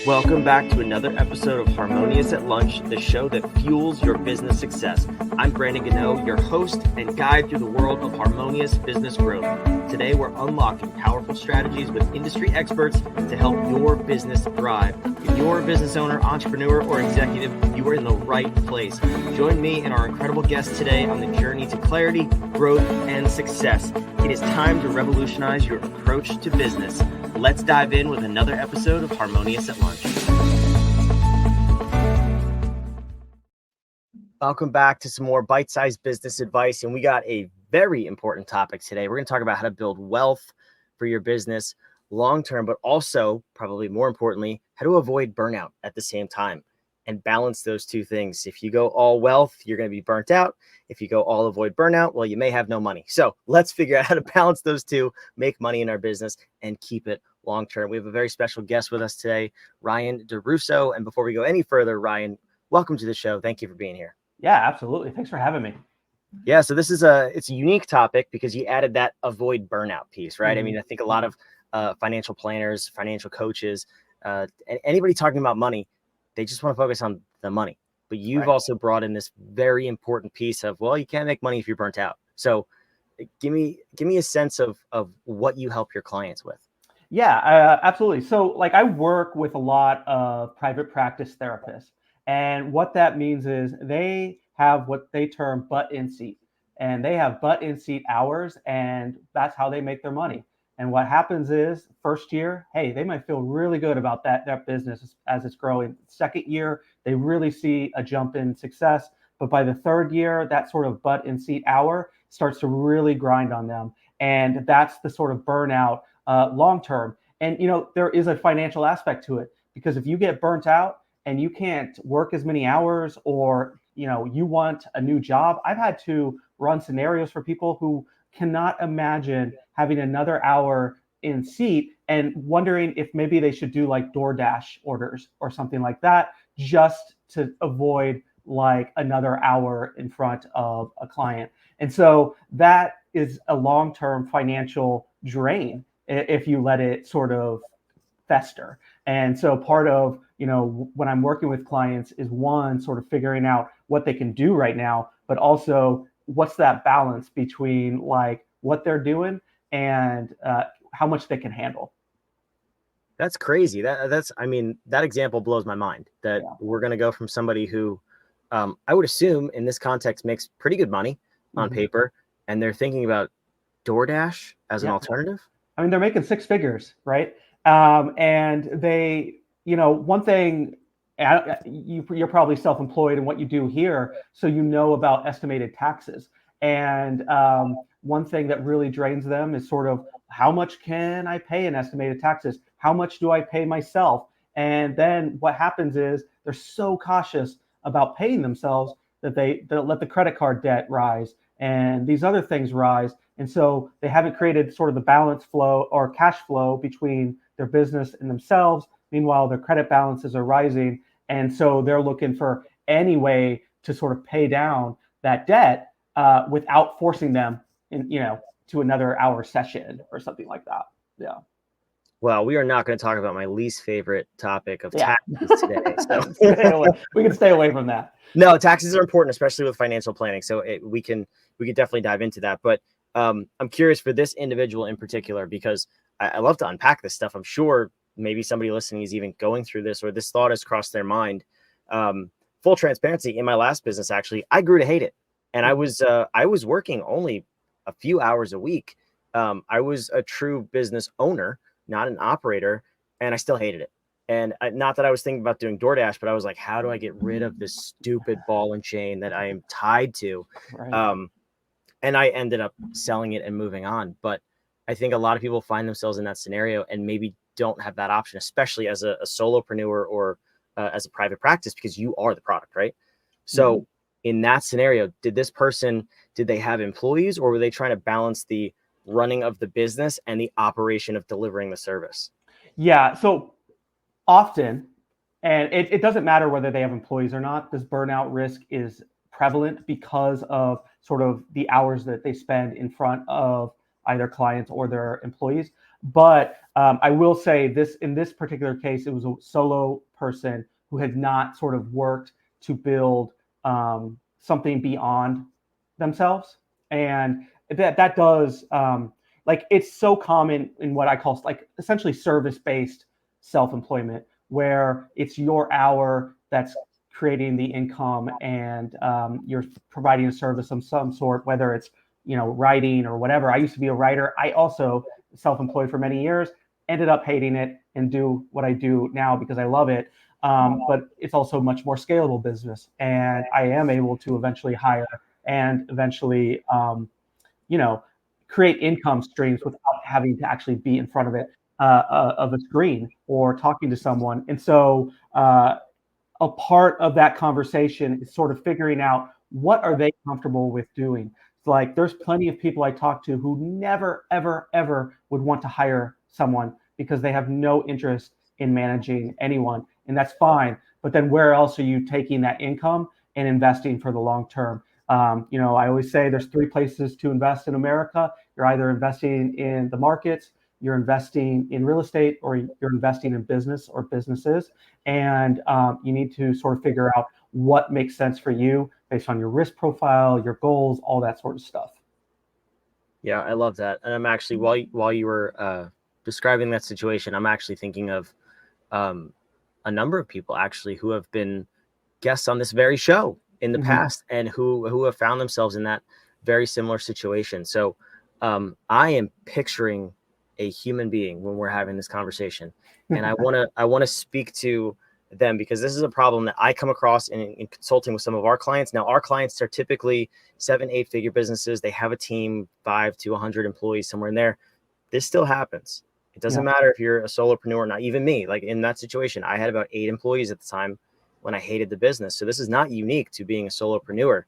Welcome back to another episode of Harmonious at Lunch, the show that fuels your business success. I'm Brandon Gano, your host and guide through the world of harmonious business growth. Today, we're unlocking powerful strategies with industry experts to help your business thrive. If you're a business owner, entrepreneur, or executive, you are in the right place. Join me and our incredible guests today on the journey to clarity, growth, and success. It is time to revolutionize your approach to business. Let's dive in with another episode of Harmonious at Lunch. Welcome back to some more bite-sized business advice, and we got a very important topic today. We're going to talk about how to build wealth for your business long-term, but also, probably more importantly, how to avoid burnout at the same time and balance those two things. If you go all wealth, you're going to be burnt out. If you go all avoid burnout, well, you may have no money. So let's figure out how to balance those two, make money in our business, and keep it long-term. We have a very special guest with us today, Ryan Derousseau. And before we go any further, Ryan, welcome to the show. Thank you for being here. Yeah, absolutely. Thanks for having me. Yeah, so this is it's a unique topic because you added that avoid burnout piece, right? I mean, I think a lot of financial planners, financial coaches, anybody talking about money, they just want to focus on the money. But you've also brought in this very important piece of, well, you can't make money if you're burnt out. So give me a sense of what you help your clients with. Yeah, absolutely. So like I work with a lot of private practice therapists. And what that means is they have what they term butt in seat. And they have butt in seat hours, and that's how they make their money. And what happens is first year, hey, they might feel really good about that business as it's growing. Second year, they really see a jump in success. But by the third year, that sort of butt in seat hour starts to really grind on them. And that's the sort of burnout long term. And, you know, there is a financial aspect to it, because if you get burnt out and you can't work as many hours, or, you know, you want a new job. I've had to run scenarios for people who cannot imagine having another hour in seat and wondering if maybe they should do like DoorDash orders or something like that, just to avoid like another hour in front of a client. And so that is a long-term financial drain if you let it sort of fester. And so part of, you know, when I'm working with clients is one, sort of figuring out what they can do right now, but also what's that balance between like what they're doing and how much they can handle. That's crazy. I mean, that example blows my mind that we're going to go from somebody who I would assume in this context makes pretty good money on paper, and they're thinking about DoorDash as an alternative. I mean, they're making six figures, right? And they, you know, one thing, you're probably self-employed in what you do here, so you know about estimated taxes. And one thing that really drains them is sort of, how much can I pay in estimated taxes? How much do I pay myself? And then what happens is they're so cautious about paying themselves that they let the credit card debt rise and these other things rise. And so they haven't created sort of the balance flow or cash flow between their business and themselves. Meanwhile, their credit balances are rising. And so they're looking for any way to sort of pay down that debt without forcing them in, you know, to another hour session or something like that. Yeah. Well, we are not going to talk about my least favorite topic of taxes today. So we can stay away from that. No, taxes are important, especially with financial planning. So we can definitely dive into that. But I'm curious for this individual in particular, because I love to unpack this stuff. I'm sure maybe somebody listening is even going through this, or this thought has crossed their mind. Full transparency, in my last business, actually, I grew to hate it. And I was working only a few hours a week. I was a true business owner, not an operator, and I still hated it. And not that I was thinking about doing DoorDash, but I was like, how do I get rid of this stupid ball and chain that I am tied to? Right. And I ended up selling it and moving on. But I think a lot of people find themselves in that scenario and maybe don't have that option, especially as a solopreneur or as a private practice, because you are the product, right? So in that scenario, did they have employees, or were they trying to balance the running of the business and the operation of delivering the service? Yeah. So often, and it doesn't matter whether they have employees or not, this burnout risk is prevalent because of sort of the hours that they spend in front of either clients or their employees. But I will say this, in this particular case, it was a solo person who had not sort of worked to build something beyond themselves. And that does, like, it's so common in what I call like essentially service-based self-employment, where it's your hour that's creating the income, and you're providing a service of some sort, whether it's, writing or whatever. I used to be a writer. I also self-employed for many years, ended up hating it and do what I do now because I love it. But it's also much more scalable business, and I am able to eventually hire and eventually, you know, create income streams without having to actually be in front of it, of a screen or talking to someone. And so, a part of that conversation is sort of figuring out what are they comfortable with doing. Like, there's plenty of people I talk to who never, ever, ever would want to hire someone because they have no interest in managing anyone, and that's fine. But then where else are you taking that income and investing for the long term? I always say there's three places to invest in America. You're either investing in the markets, you're investing in real estate, or you're investing in business or businesses. And you need to sort of figure out what makes sense for you based on your risk profile, your goals, all that sort of stuff. Yeah, I love that. And I'm actually, while you were describing that situation, I'm actually thinking of a number of people actually who have been guests on this very show in the past, and who have found themselves in that very similar situation. So I am picturing a human being when we're having this conversation, and I want to speak to them because this is a problem that I come across in consulting with some of our clients. Now, our clients are typically 7-8 figure businesses. They have a team, 5 to 100 employees, somewhere in there. This still happens. It doesn't matter if you're a solopreneur or not. Even me, like in that situation, I had about 8 employees at the time when I hated the business. So this is not unique to being a solopreneur,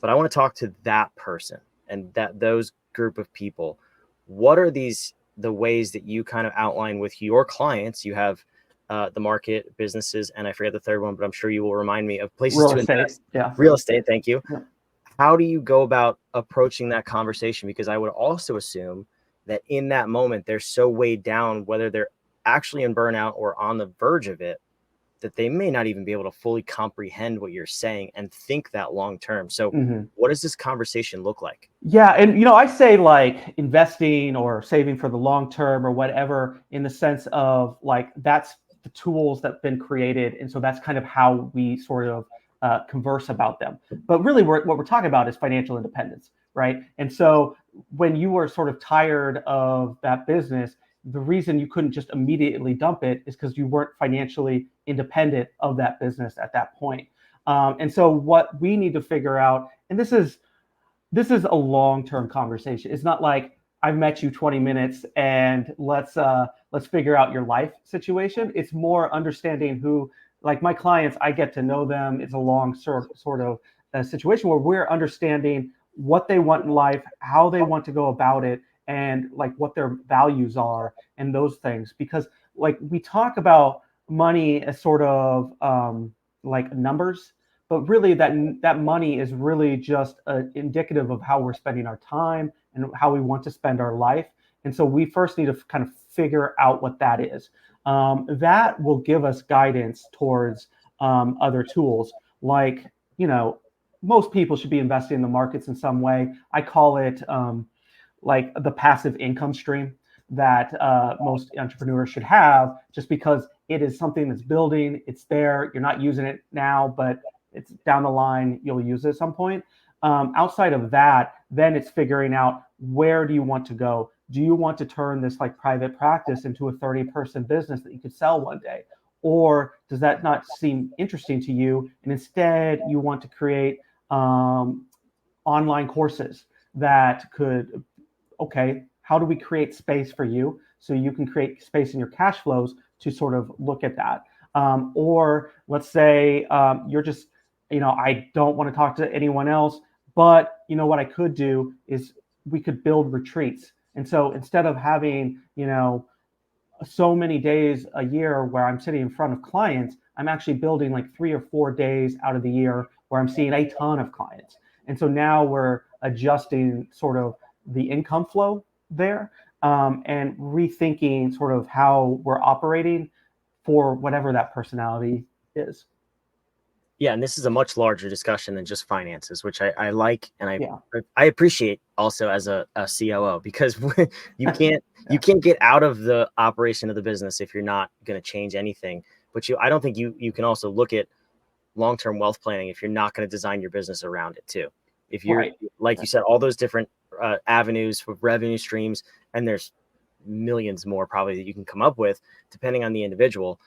but I want to talk to that person and those group of people. What are the ways that you kind of outline with your clients? You have the market, businesses, and I forget the third one, but I'm sure you will remind me of places to invest. Real estate. Thank you. Yeah. How do you go about approaching that conversation? Because I would also assume that in that moment, they're so weighed down, whether they're actually in burnout or on the verge of it, that they may not even be able to fully comprehend what you're saying and think that long term. So what does this conversation look like? Yeah. And, I say like investing or saving for the long term or whatever, in the sense of like, that's the tools that have been created. And so that's kind of how we sort of converse about them. But really what we're talking about is financial independence, right? And so when you were sort of tired of that business, the reason you couldn't just immediately dump it is because you weren't financially independent of that business at that point. And so what we need to figure out, and this is a long-term conversation. It's not like I've met you 20 minutes and let's figure out your life situation. It's more understanding who, like my clients, I get to know them. It's a long sort of situation where we're understanding what they want in life, how they want to go about it, and like what their values are and those things. Because like we talk about money as sort of like numbers, but really that money is really just indicative of how we're spending our time and how we want to spend our life. And so we first need to kind of figure out what that is. That will give us guidance towards other tools. Like, most people should be investing in the markets in some way. I call it like the passive income stream that most entrepreneurs should have, just because it is something that's building. It's there. You're not using it now, but it's down the line, you'll use it at some point. Outside of that, then it's figuring out, where do you want to go? Do you want to turn this like private practice into a 30-person business that you could sell one day? Or does that not seem interesting to you? And instead you want to create online courses that could, okay, how do we create space for you so you can create space in your cash flows to sort of look at that? Or let's say you're just, I don't want to talk to anyone else, but what I could do is we could build retreats. And so instead of having, so many days a year where I'm sitting in front of clients, I'm actually building like 3 or 4 days out of the year where I'm seeing a ton of clients. And so now we're adjusting sort of the income flow there. and rethinking sort of how we're operating for whatever that personality is. Yeah, and this is a much larger discussion than just finances, which I like, and Yeah. I appreciate also as a COO, because you can't Yeah. get out of the operation of the business if you're not going to change anything. But I don't think you can also look at long-term wealth planning if you're not going to design your business around it too. If you're, Right. like you said, all those different avenues for revenue streams, and there's millions more probably that you can come up with depending on the individual,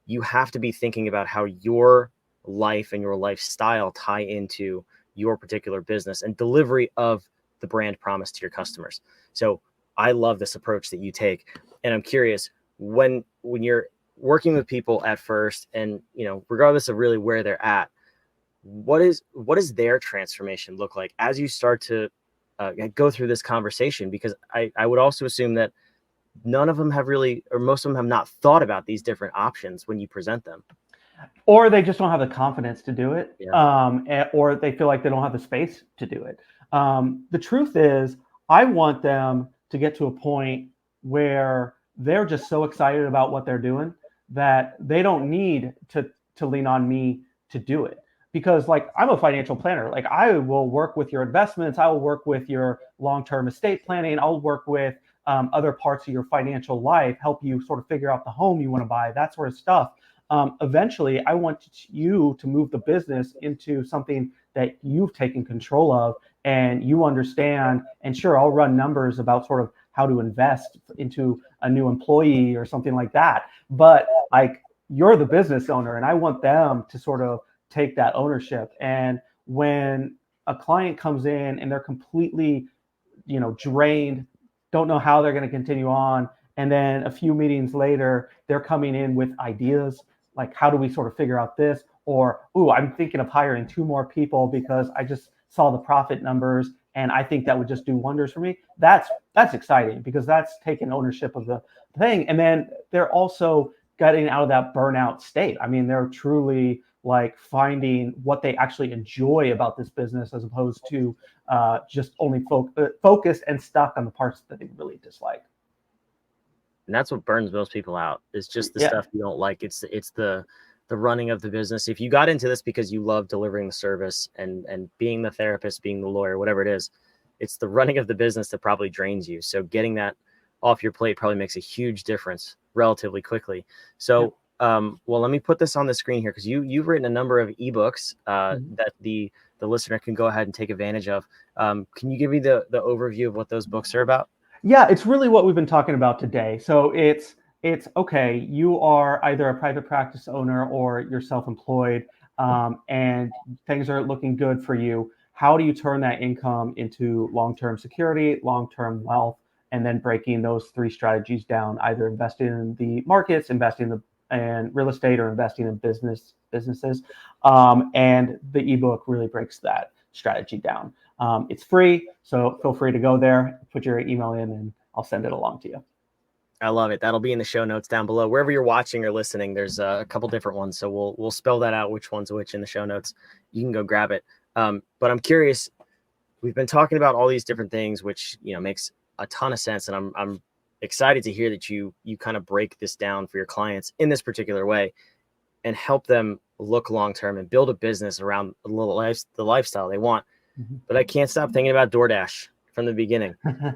you have to be thinking about how your life and your lifestyle tie into your particular business and delivery of the brand promise to your customers. So I love this approach that you take. And I'm curious, when you're working with people at first, and regardless of really where they're at, what does their transformation look like as you start to go through this conversation? Because I would also assume that none of them have really, or most of them have not thought about these different options when you present them. Or they just don't have the confidence to do it, Yeah. or they feel like they don't have the space to do it. The truth is, I want them to get to a point where they're just so excited about what they're doing that they don't need to lean on me to do it. Because like I'm a financial planner, like I will work with your investments, I will work with your long-term estate planning, I'll work with other parts of your financial life, help you sort of figure out the home you want to buy, that sort of stuff. Eventually, I want you to move the business into something that you've taken control of and you understand. And sure, I'll run numbers about sort of how to invest into a new employee or something like that. But like you're the business owner, and I want them to sort of take that ownership. And when a client comes in and they're completely, drained, don't know how they're going to continue on, and then a few meetings later, they're coming in with ideas like, how do we sort of figure out this? Or, ooh, I'm thinking of hiring 2 more people because I just saw the profit numbers and I think that would just do wonders for me. That's exciting because that's taking ownership of the thing. And then they're also getting out of that burnout state. I mean, they're truly like finding what they actually enjoy about this business as opposed to just only focused and stuck on the parts that they really dislike. And that's what burns most people out, is just the Yeah. stuff you don't like. It's the running of the business. If you got into this because you love delivering the service and being the therapist, being the lawyer, whatever it is, it's the running of the business that probably drains you. So getting that off your plate probably makes a huge difference relatively quickly. So well, let me put this on the screen here, because you've written a number of ebooks that the listener can go ahead and take advantage of. Can you give me the overview of what those books are about? Yeah, it's really what we've been talking about today. So it's okay. You are either a private practice owner or you're self-employed, and things are looking good for you. How do you turn that income into long-term security, long-term wealth, and then breaking those 3 strategies down? Either investing in the markets, investing in real estate, or investing in businesses. And the ebook really breaks that strategy down. It's free, so feel free to go there, put your email in, and I'll send it along to you. I love it. That'll be in the show notes down below. Wherever you're watching or listening, there's a couple different ones. So we'll spell that out, which one's which, in the show notes. You can go grab it. But I'm curious, we've been talking about all these different things, which, makes a ton of sense. And I'm excited to hear that you kind of break this down for your clients in this particular way and help them look long-term and build a business around the lifestyle they want. But I can't stop thinking about DoorDash from the beginning.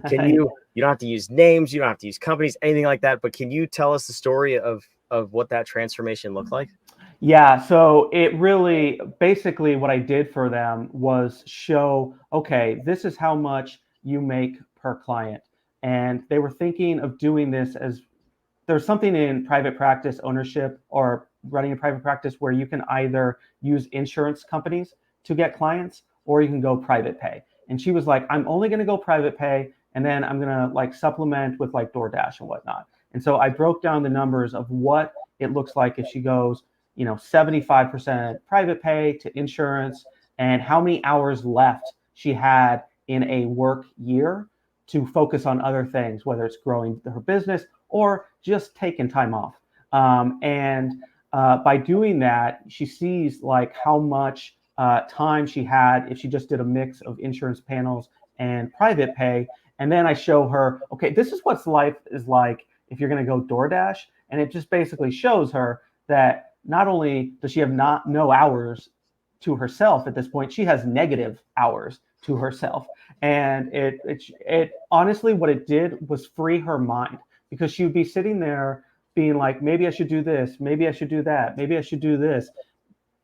Can you don't have to use names, you don't have to use companies, anything like that, but can you tell us the story of what that transformation looked like? Yeah, so it really, basically what I did for them was show, okay, this is how much you make per client. And they were thinking of doing this as, there's something in private practice ownership or running a private practice where you can either use insurance companies to get clients or you can go private pay. And she was like, I'm only going to go private pay, and then I'm going to like supplement with like DoorDash and whatnot. And so I broke down the numbers of what it looks like if she goes, 75% private pay to insurance, and how many hours left she had in a work year to focus on other things, whether it's growing her business or just taking time off. And by doing that, she sees like how much time she had if she just did a mix of insurance panels and private pay. And then I show her, okay, this is what life is like if you're going to go DoorDash. And it just basically shows her that not only does she have no hours to herself at this point, she has negative hours to herself. And it honestly, what it did was free her mind, because she would be sitting there being like, maybe I should do this, maybe I should do that, maybe I should do this.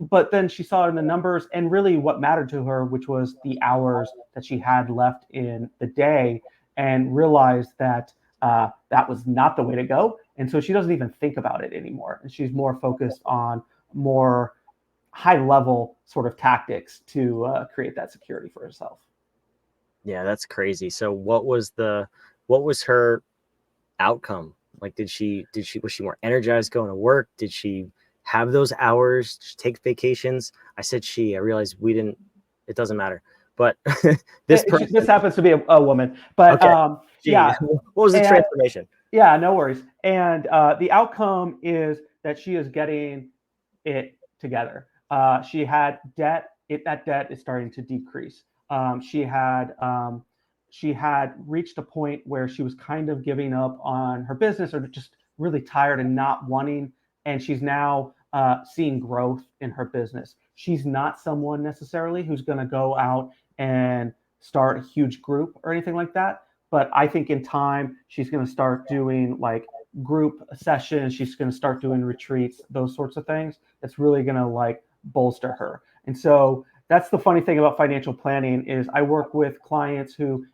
But then she saw it in the numbers, and really what mattered to her, which was the hours that she had left in the day, and realized that that was not the way to go. And so she doesn't even think about it anymore. And she's more focused on more high level sort of tactics to create that security for herself. Yeah, that's crazy. So what was her outcome? Like, was she more energized going to work? Did she have those hours? Did she take vacations? I said I realized we didn't, it doesn't matter. But this happens to be a woman. But okay. yeah. What was the transformation? Yeah, no worries. And the outcome is that she is getting it together. She had debt. That debt is starting to decrease. She had reached a point where she was kind of giving up on her business, or just really tired and not wanting. And she's now seeing growth in her business. She's not someone necessarily who's going to go out and start a huge group or anything like that. But I think in time, she's going to start doing like group sessions. She's going to start doing retreats, those sorts of things. That's really going to like bolster her. And so that's the funny thing about financial planning is I work with clients who,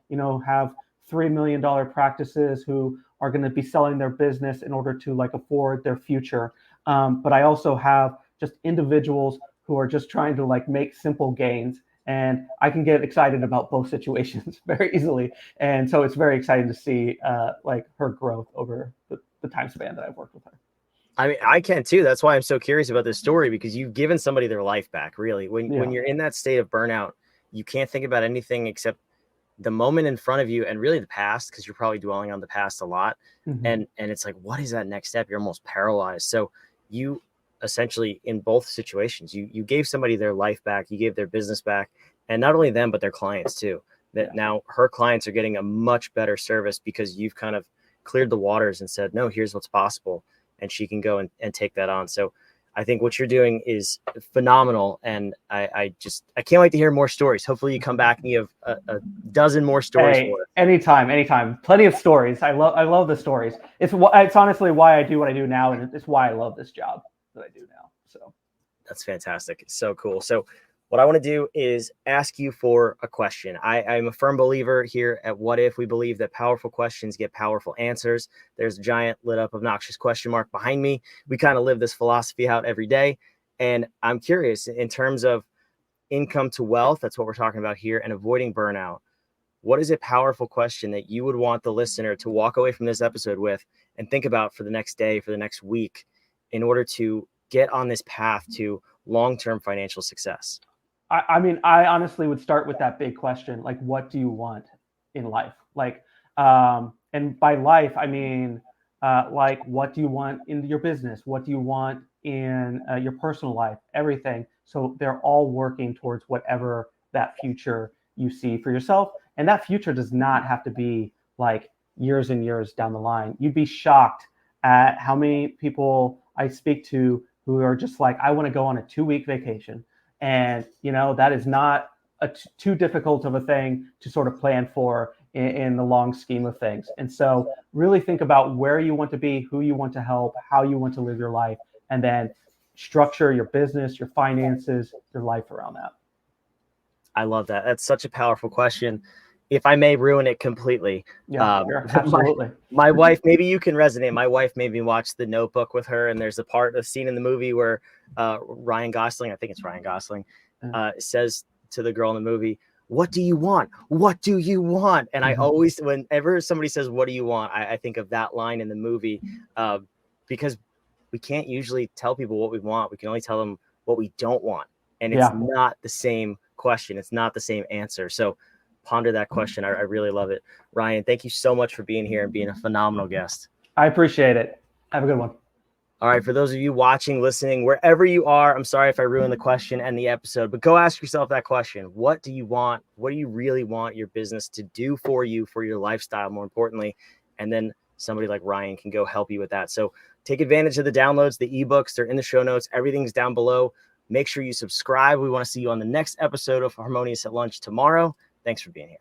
have $3 million practices, who are going to be selling their business in order to like afford their future. But I also have just individuals who are just trying to like make simple gains. And I can get excited about both situations very easily. And so it's very exciting to see like her growth over the time span that I've worked with her. I mean, I can too. That's why I'm so curious about this story, because you've given somebody their life back, really. When you're in that state of burnout, you can't think about anything except the moment in front of you, and really the past, because you're probably dwelling on the past a lot. Mm-hmm. And it's like, what is that next step? You're almost paralyzed. So you essentially, in both situations, you gave somebody their life back, you gave their business back, and not only them, but their clients too. That now her clients are getting a much better service because you've kind of cleared the waters and said, no, here's what's possible. And she can go and take that on. So I think what you're doing is phenomenal. And I can't wait to hear more stories. Hopefully you come back and you have a dozen more stories for us. Anytime. Plenty of stories. I love the stories. It's honestly why I do what I do now. And it's why I love this job that I do now. So that's fantastic. It's so cool. So what I want to do is ask you for a question. I'm a firm believer here at Whadif. We believe that powerful questions get powerful answers. There's a giant lit up obnoxious question mark behind me. We kind of live this philosophy out every day. And I'm curious, in terms of income to wealth, that's what we're talking about here, and avoiding burnout. What is a powerful question that you would want the listener to walk away from this episode with and think about for the next day, for the next week, in order to get on this path to long-term financial success? I mean, I honestly would start with that big question, like, what do you want in life? Like, and by life, I mean, like, what do you want in your business? What do you want in your personal life? Everything. So they're all working towards whatever that future you see for yourself. And that future does not have to be like years and years down the line. You'd be shocked at how many people I speak to who are just like, I want to go on a 2-week vacation. And, that is not too difficult of a thing to sort of plan for in the long scheme of things. And so really think about where you want to be, who you want to help, how you want to live your life, and then structure your business, your finances, your life around that. I love that. That's such a powerful question. If I may ruin it completely. Yeah, absolutely. My wife, maybe you can resonate. My wife made me watch The Notebook with her. And there's a scene in the movie where Ryan Gosling, I think it's Ryan Gosling, says to the girl in the movie, what do you want? What do you want? And I always, whenever somebody says, what do you want? I think of that line in the movie because we can't usually tell people what we want. We can only tell them what we don't want. And it's not the same question. It's not the same answer. So ponder that question. I really love it. Ryan, thank you so much for being here and being a phenomenal guest. I appreciate it. Have a good one. All right, for those of you watching, listening, wherever you are, I'm sorry if I ruined the question and the episode, but go ask yourself that question. What do you want? What do you really want your business to do for you, for your lifestyle, more importantly? And then somebody like Ryan can go help you with that. So take advantage of the downloads, the ebooks, they're in the show notes. Everything's down below. Make sure you subscribe. We want to see you on the next episode of Harmonious at Lunch tomorrow. Thanks for being here.